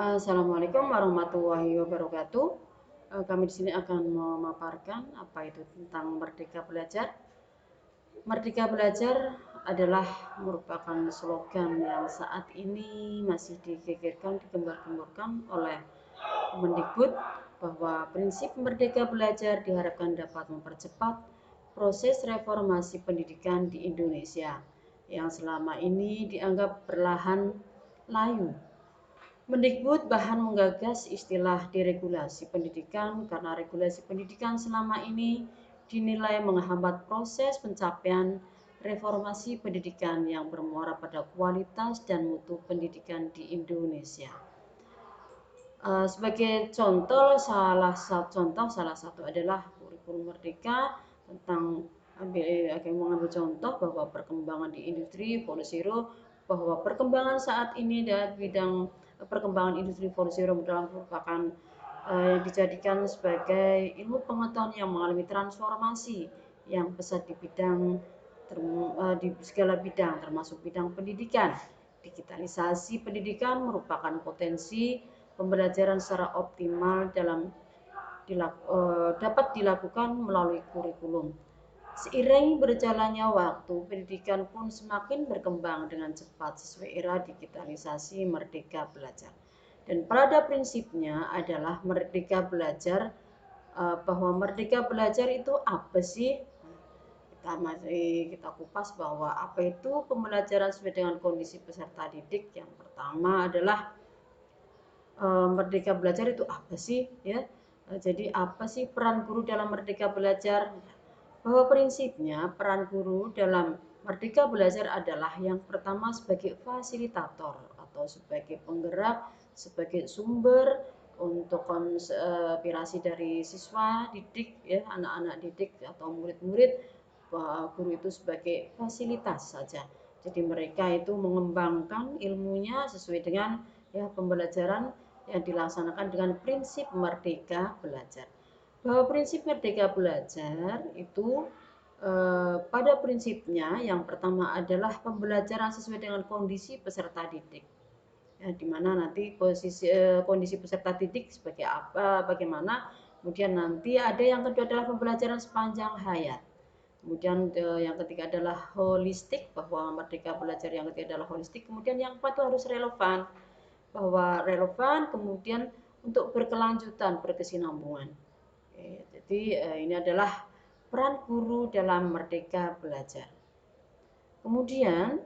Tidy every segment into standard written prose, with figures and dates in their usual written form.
Assalamualaikum warahmatullahi wabarakatuh. Kami di sini akan memaparkan apa itu tentang Merdeka Belajar. Merdeka Belajar adalah merupakan slogan yang saat ini masih digegerkan, digembar-gemborkan oleh Mendikbud, bahwa prinsip Merdeka Belajar diharapkan dapat mempercepat proses reformasi pendidikan di Indonesia yang selama ini dianggap berlahan layu. Mendikbud bahkan menggagas istilah deregulasi pendidikan karena regulasi pendidikan selama ini dinilai menghambat proses pencapaian reformasi pendidikan yang bermuara pada kualitas dan mutu pendidikan di Indonesia. Sebagai salah satu adalah kurikulum Merdeka tentang mengambil contoh bahwa perkembangan di industri 4.0, bahwa perkembangan saat ini dalam bidang perkembangan industri 4.0 merupakan dijadikan sebagai ilmu pengetahuan yang mengalami transformasi yang pesat di segala bidang termasuk bidang pendidikan. Digitalisasi pendidikan merupakan potensi pembelajaran secara optimal dapat dilakukan melalui kurikulum. Seiring berjalannya waktu, pendidikan pun semakin berkembang dengan cepat sesuai era digitalisasi Merdeka Belajar. Dan pada prinsipnya adalah Merdeka Belajar, bahwa Merdeka Belajar itu apa sih? Kita kupas bahwa apa itu pembelajaran sesuai dengan kondisi peserta didik. Yang pertama adalah Merdeka Belajar itu apa sih, ya? Jadi apa sih peran guru dalam Merdeka Belajar? Bahwa prinsipnya peran guru dalam Merdeka Belajar adalah yang pertama sebagai fasilitator atau sebagai penggerak, sebagai sumber untuk inspirasi dari siswa didik, ya, anak-anak didik atau murid-murid. Guru itu sebagai fasilitas saja. Jadi mereka itu mengembangkan ilmunya sesuai dengan, ya, pembelajaran yang dilaksanakan dengan prinsip Merdeka Belajar. Bahwa prinsip Merdeka Belajar itu pada prinsipnya yang pertama adalah pembelajaran sesuai dengan kondisi peserta didik. Ya, di mana nanti kondisi peserta didik sebagai apa, bagaimana. Kemudian nanti ada yang kedua adalah pembelajaran sepanjang hayat. Kemudian yang ketiga adalah holistik, bahwa Merdeka Belajar yang ketiga adalah holistik. Kemudian yang keempat itu harus relevan, bahwa relevan kemudian untuk berkelanjutan, berkesinambungan. Jadi ini adalah peran guru dalam Merdeka Belajar. Kemudian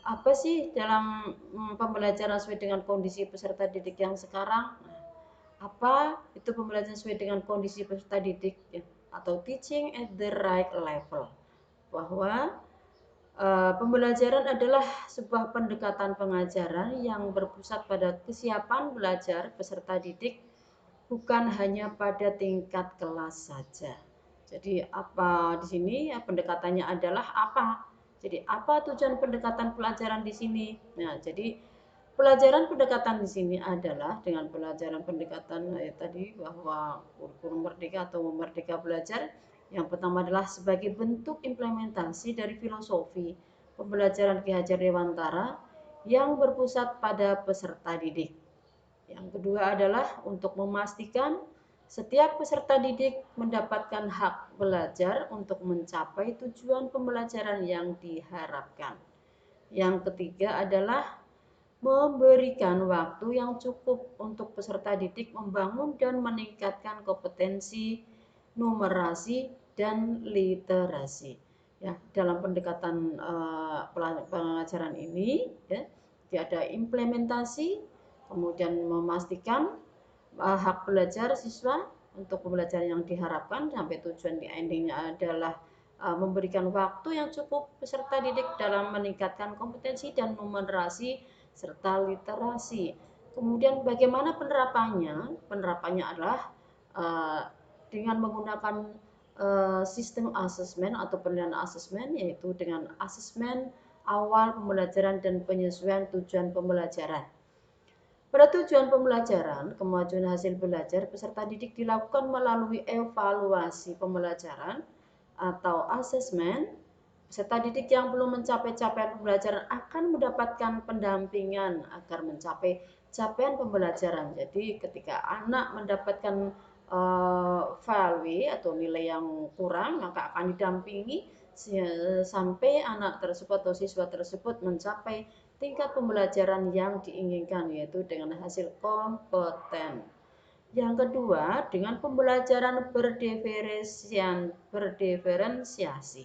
apa sih dalam pembelajaran sesuai dengan kondisi peserta didik yang sekarang? Apa itu pembelajaran sesuai dengan kondisi peserta didik, ya, atau teaching at the right level? Bahwa pembelajaran adalah sebuah pendekatan pengajaran yang berpusat pada kesiapan belajar peserta didik, bukan hanya pada tingkat kelas saja. Jadi apa di sini, ya, pendekatannya adalah apa? Jadi apa tujuan pendekatan pelajaran di sini? Nah, jadi pelajaran pendekatan di sini adalah dengan pelajaran pendekatan tadi, bahwa kurikulum Merdeka atau Merdeka Belajar yang pertama adalah sebagai bentuk implementasi dari filosofi pembelajaran Ki Hajar Dewantara yang berpusat pada peserta didik. Yang kedua adalah untuk memastikan setiap peserta didik mendapatkan hak belajar untuk mencapai tujuan pembelajaran yang diharapkan. Yang ketiga adalah memberikan waktu yang cukup untuk peserta didik membangun dan meningkatkan kompetensi numerasi dan literasi. Ya, dalam pendekatan pengajaran ini, ya, ada implementasi, kemudian memastikan hak belajar siswa untuk pembelajaran yang diharapkan sampai tujuan di endingnya adalah memberikan waktu yang cukup peserta didik dalam meningkatkan kompetensi dan numerasi serta literasi. Kemudian bagaimana penerapannya? Penerapannya adalah dengan menggunakan sistem asesmen atau penilaian asesmen, yaitu dengan asesmen awal pembelajaran dan penyesuaian tujuan pembelajaran. Pada tujuan pembelajaran, kemajuan hasil belajar peserta didik dilakukan melalui evaluasi pembelajaran atau asesmen. Peserta didik yang belum mencapai capaian pembelajaran akan mendapatkan pendampingan agar mencapai capaian pembelajaran. Jadi ketika anak mendapatkan value atau nilai yang kurang, maka akan didampingi sampai anak tersebut atau siswa tersebut mencapai tingkat pembelajaran yang diinginkan, yaitu dengan hasil kompeten. Yang kedua, dengan pembelajaran berdiferensiasi.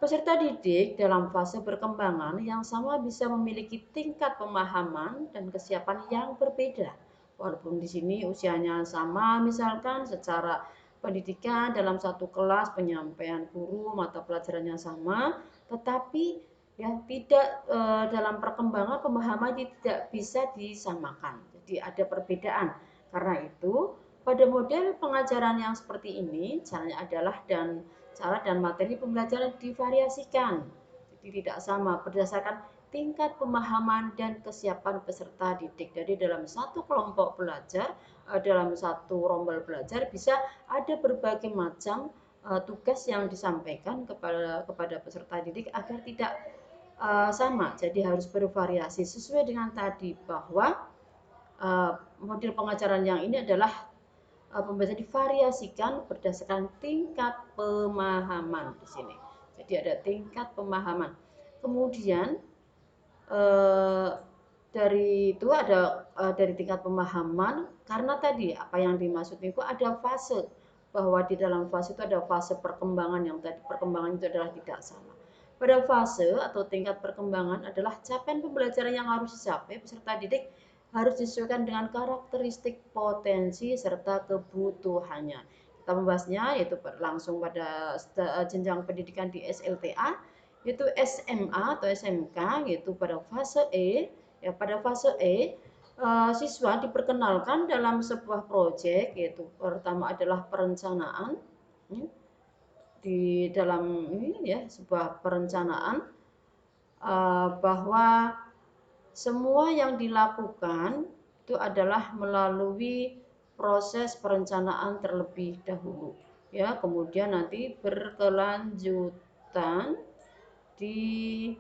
Peserta didik dalam fase perkembangan yang sama bisa memiliki tingkat pemahaman dan kesiapan yang berbeda. Walaupun di sini usianya sama, misalkan secara pendidikan dalam satu kelas penyampaian guru mata pelajarannya sama, tetapi ya tidak dalam perkembangan pemahaman tidak bisa disamakan. Jadi ada perbedaan. Karena itu, pada model pengajaran yang seperti ini, caranya adalah cara dan materi pembelajaran divariasikan. Jadi tidak sama berdasarkan tingkat pemahaman dan kesiapan peserta didik. Jadi dalam satu kelompok belajar, dalam satu rombel belajar bisa ada berbagai macam tugas yang disampaikan kepada peserta didik agar tidak sama. Jadi harus bervariasi sesuai dengan tadi bahwa model pengajaran yang ini adalah pembahasan divariasikan berdasarkan tingkat pemahaman di sini. Jadi ada tingkat pemahaman. Kemudian dari itu ada dari tingkat pemahaman, karena tadi apa yang dimaksud itu ada fase, bahwa di dalam fase itu ada fase perkembangan yang tadi perkembangan itu adalah tidak sama. Pada fase atau tingkat perkembangan adalah capaian pembelajaran yang harus dicapai peserta didik harus disesuaikan dengan karakteristik potensi serta kebutuhannya. Kita membahasnya yaitu langsung pada jenjang pendidikan di SLTA, yaitu SMA atau SMK, yaitu pada fase E. Ya, pada fase E siswa diperkenalkan dalam sebuah proyek, yaitu pertama adalah perencanaan. Di dalam ini ya sebuah perencanaan bahwa semua yang dilakukan itu adalah melalui proses perencanaan terlebih dahulu, ya, kemudian nanti berkelanjutan di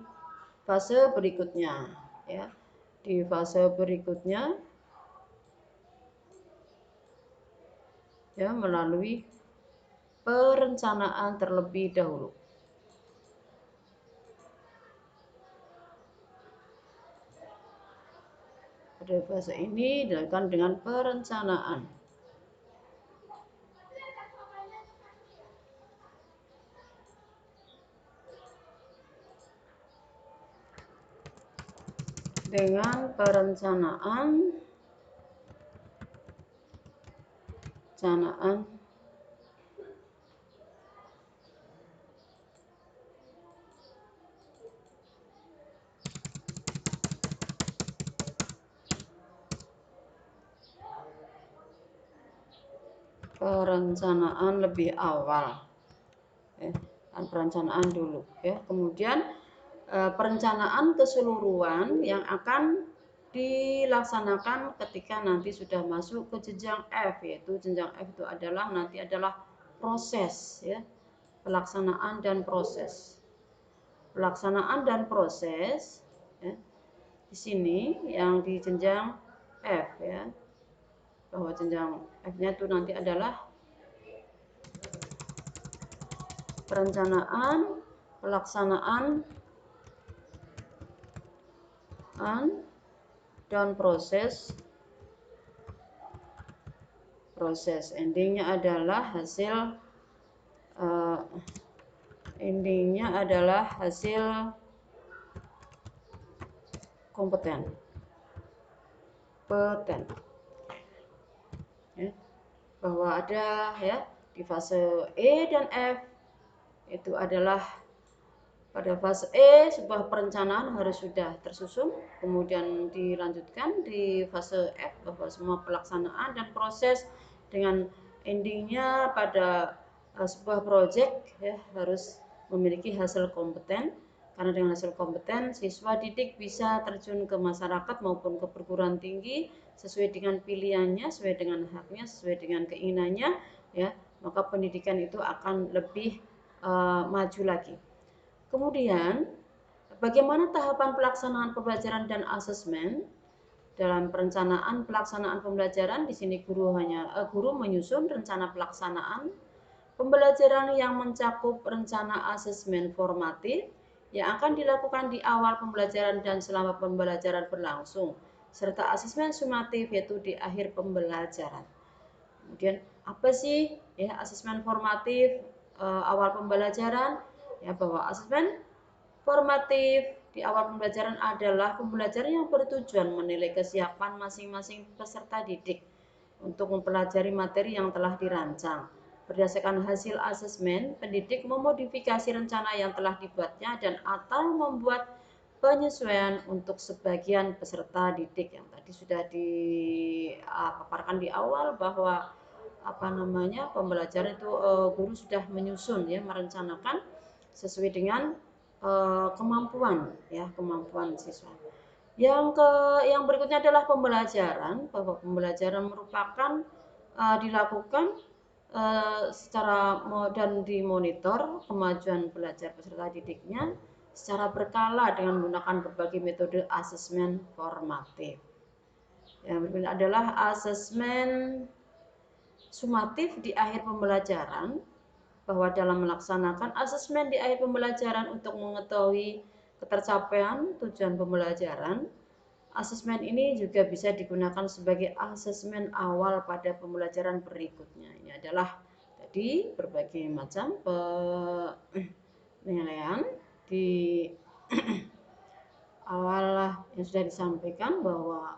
fase berikutnya, ya, di fase berikutnya, ya, melalui perencanaan terlebih dahulu. Pada fase ini dilakukan dengan perencanaan. Dengan perencanaan lebih awal, perencanaan dulu, ya, kemudian perencanaan keseluruhan yang akan dilaksanakan ketika nanti sudah masuk ke jenjang F, yaitu jenjang F itu adalah nanti adalah proses, ya, pelaksanaan dan proses, ya, di sini yang di jenjang F, ya, bahwa jenjang F-nya itu nanti adalah perencanaan, pelaksanaan, dan proses. Endingnya adalah hasil kompeten. Ya, bahwa ada, ya, di fase E dan F itu adalah pada fase E sebuah perencanaan harus sudah tersusun, kemudian dilanjutkan di fase F bahwa semua pelaksanaan dan proses dengan endingnya pada sebuah proyek, ya, harus memiliki hasil kompeten, karena dengan hasil kompeten siswa didik bisa terjun ke masyarakat maupun ke perguruan tinggi sesuai dengan pilihannya, sesuai dengan haknya, sesuai dengan keinginannya, ya, maka pendidikan itu akan lebih maju lagi. Kemudian, bagaimana tahapan pelaksanaan pembelajaran dan asesmen dalam perencanaan pelaksanaan pembelajaran. Di sini guru menyusun rencana pelaksanaan pembelajaran yang mencakup rencana asesmen formatif yang akan dilakukan di awal pembelajaran dan selama pembelajaran berlangsung, serta asesmen sumatif yaitu di akhir pembelajaran. Kemudian apa sih ya asesmen formatif awal pembelajaran? Ya, bahwa asesmen formatif di awal pembelajaran adalah pembelajaran yang bertujuan menilai kesiapan masing-masing peserta didik untuk mempelajari materi yang telah dirancang. Berdasarkan hasil asesmen, pendidik memodifikasi rencana yang telah dibuatnya dan atau membuat penyesuaian untuk sebagian peserta didik yang tadi sudah dipaparkan di awal bahwa pembelajaran itu guru sudah menyusun ya merencanakan sesuai dengan kemampuan siswa. Yang berikutnya adalah pembelajaran, bahwa pembelajaran merupakan dilakukan secara dan dimonitor kemajuan belajar peserta didiknya secara berkala dengan menggunakan berbagai metode asesmen formatif. Yang berikutnya adalah asesmen sumatif di akhir pembelajaran, bahwa dalam melaksanakan asesmen di akhir pembelajaran untuk mengetahui ketercapaian tujuan pembelajaran, asesmen ini juga bisa digunakan sebagai asesmen awal pada pembelajaran berikutnya. Ini adalah tadi berbagai macam penilaian di awal yang sudah disampaikan bahwa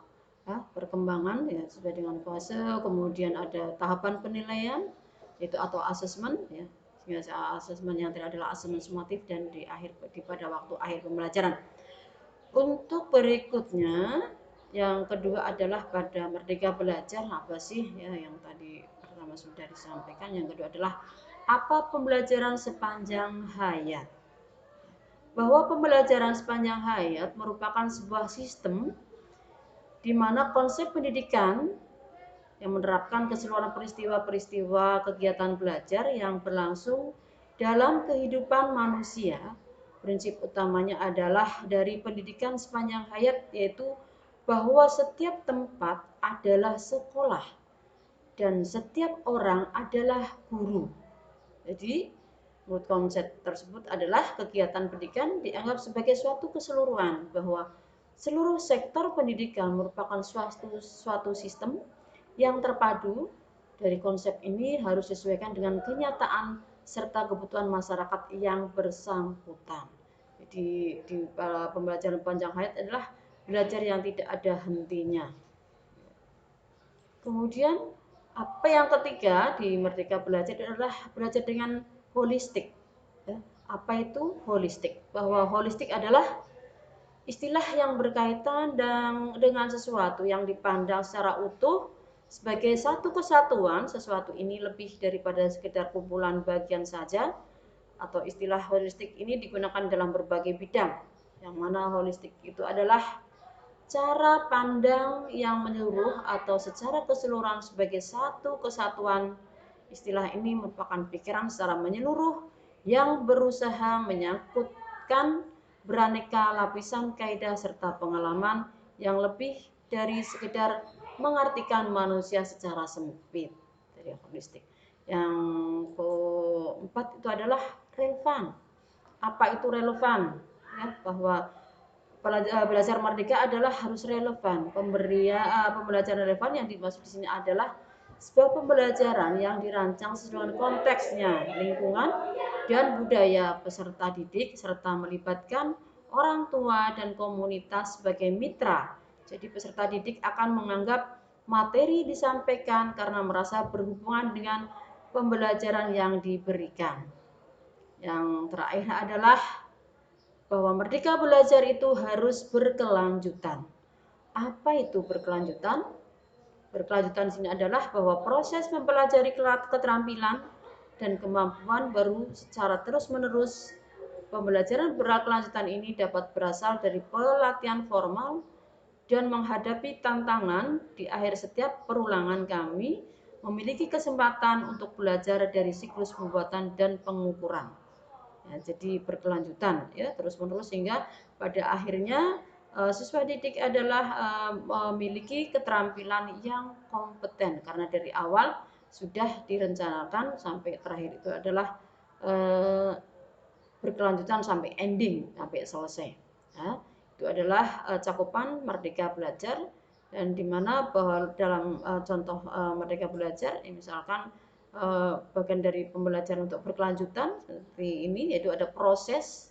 perkembangan ya sesuai dengan fase, kemudian ada tahapan penilaian yaitu atau asesmen ya. Asesmen yang terakhir adalah asesmen sumatif dan pada waktu akhir pembelajaran. Untuk berikutnya yang kedua adalah pada Merdeka Belajar. Apa sih ya yang tadi pertama sudah disampaikan. Yang kedua adalah apa pembelajaran sepanjang hayat. Bahwa pembelajaran sepanjang hayat merupakan sebuah sistem di mana konsep pendidikan yang menerapkan keseluruhan peristiwa-peristiwa kegiatan belajar yang berlangsung dalam kehidupan manusia. Prinsip utamanya adalah dari pendidikan sepanjang hayat, yaitu bahwa setiap tempat adalah sekolah dan setiap orang adalah guru. Jadi, menurut konsep tersebut adalah kegiatan pendidikan dianggap sebagai suatu keseluruhan, bahwa seluruh sektor pendidikan merupakan suatu sistem yang terpadu. Dari konsep ini harus disesuaikan dengan kenyataan serta kebutuhan masyarakat yang bersangkutan. Jadi di pembelajaran panjang hayat adalah belajar yang tidak ada hentinya. Kemudian apa yang ketiga di Merdeka Belajar adalah belajar dengan holistik. Apa itu holistik? Bahwa holistik adalah istilah yang berkaitan dengan sesuatu yang dipandang secara utuh sebagai satu kesatuan. Sesuatu ini lebih daripada sekedar kumpulan bagian saja, atau istilah holistik ini digunakan dalam berbagai bidang. Yang mana holistik itu adalah cara pandang yang menyeluruh atau secara keseluruhan sebagai satu kesatuan. Istilah ini merupakan pikiran secara menyeluruh yang berusaha menyangkutkan beraneka lapisan kaidah serta pengalaman yang lebih dari sekedar mengartikan manusia secara sempit. Dari holistik. Yang keempat itu adalah relevan. Apa itu relevan? Ya, bahwa belajar merdeka adalah harus relevan. Pembelajaran relevan yang dimaksud di sini adalah sebuah pembelajaran yang dirancang sesuai dengan konteksnya, lingkungan, dan budaya peserta didik, serta melibatkan orang tua dan komunitas sebagai mitra. Jadi peserta didik akan menganggap materi disampaikan karena merasa berhubungan dengan pembelajaran yang diberikan. Yang terakhir adalah bahwa Merdeka Belajar itu harus berkelanjutan. Apa itu berkelanjutan? Berkelanjutan di sini adalah bahwa proses mempelajari keterampilan dan kemampuan baru secara terus-menerus. Pembelajaran berkelanjutan ini dapat berasal dari pelatihan formal dan menghadapi tantangan. Di akhir setiap perulangan kami memiliki kesempatan untuk belajar dari siklus pembuatan dan pengukuran. Ya, jadi berkelanjutan ya terus-menerus sehingga pada akhirnya Siswa didik adalah memiliki keterampilan yang kompeten karena dari awal sudah direncanakan sampai terakhir itu adalah eh, berkelanjutan sampai ending, sampai selesai. Ya, itu adalah cakupan Merdeka Belajar, dan di mana bahwa dalam contoh Merdeka Belajar, misalkan bagian dari pembelajaran untuk berkelanjutan seperti ini, yaitu ada proses,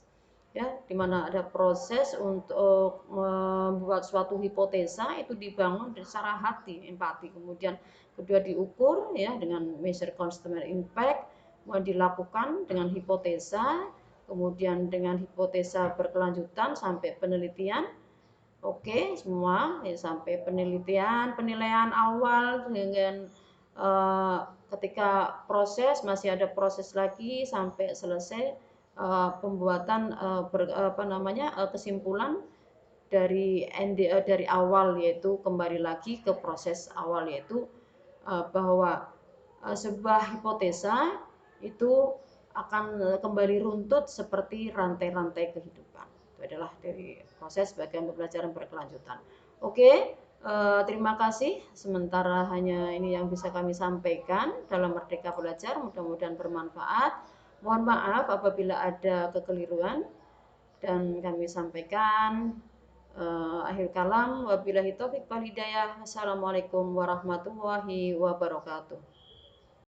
ya, di mana ada proses untuk membuat suatu hipotesa itu dibangun secara hati, empati, kemudian kedua diukur ya dengan measure customer impact, kemudian dilakukan dengan hipotesa, kemudian dengan hipotesa berkelanjutan sampai penelitian. Oke, semua ya, sampai penelitian, penilaian awal dengan ketika proses masih ada proses lagi sampai selesai pembuatan kesimpulan dari awal, yaitu kembali lagi ke proses awal, yaitu bahwa sebuah hipotesa itu akan kembali runtut seperti rantai-rantai kehidupan. Itu adalah dari proses bagian pembelajaran berkelanjutan. Oke, terima kasih. Sementara hanya ini yang bisa kami sampaikan dalam Merdeka Belajar. Mudah-mudahan bermanfaat. Mohon maaf apabila ada kekeliruan, dan kami sampaikan akhir kalam, wabillahi taufik wal hidayah. Assalamualaikum warahmatullahi wabarakatuh.